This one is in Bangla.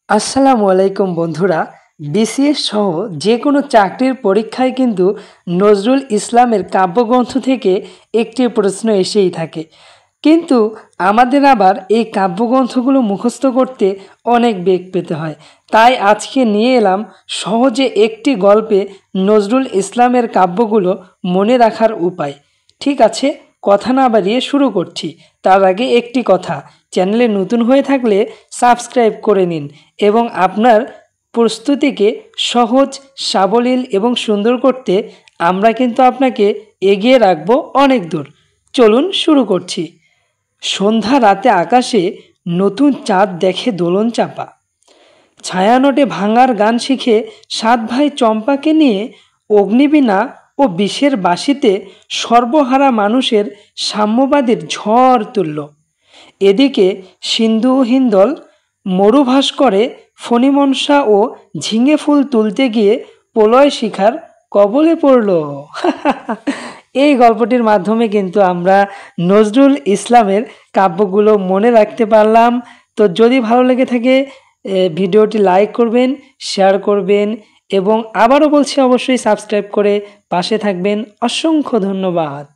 আসসালামু আলাইকুম বন্ধুরা। বিসিএস সহ যে কোনো চাকরির পরীক্ষায় কিন্তু নজরুল ইসলামের কাব্যগ্রন্থ থেকে একটি প্রশ্ন এসেই থাকে। কিন্তু আমাদের আবার এই কাব্যগ্রন্থগুলো মুখস্থ করতে অনেক বেগ পেতে হয়। তাই আজকে নিয়ে এলাম সহজে একটি গল্পে নজরুল ইসলামের কাব্যগুলো মনে রাখার উপায়। ঠিক আছে, কথা না বাড়িয়ে শুরু করছি। তার আগে একটি কথা, চ্যানেলে নতুন হয়ে থাকলে সাবস্ক্রাইব করে নিন এবং আপনার প্রস্তুতিকে সহজ, সাবলীল এবং সুন্দর করতে আমরা কিন্তু আপনাকে এগিয়ে রাখবো অনেক দূর। চলুন শুরু করছি। সন্ধ্যা রাতে আকাশে নতুন চাঁদ দেখে দোলন চাপা। ছায়ানটে ভাঙার গান শিখে 7 ভাই চম্পাকে নিয়ে অগ্নিবীণা ও বিষের বাঁশিতে সর্বহারা মানুষের সাম্যবাদীর ঝড় তুলল। এদিকে সিন্ধু ও হিন্দল মরুভাস করে ফণিমনসা ও ঝিঙে ফুল তুলতে গিয়ে প্রলয় শিখার কবলে পড়ল। এই গল্পটির মাধ্যমে কিন্তু আমরা নজরুল ইসলামের কাব্যগুলো মনে রাখতে পারলাম। তো যদি ভালো লেগে থাকে ভিডিওটি লাইক করবেন, শেয়ার করবেন এবং আবারও বলছি অবশ্যই সাবস্ক্রাইব করে পাশে থাকবেন। অসংখ্য ধন্যবাদ।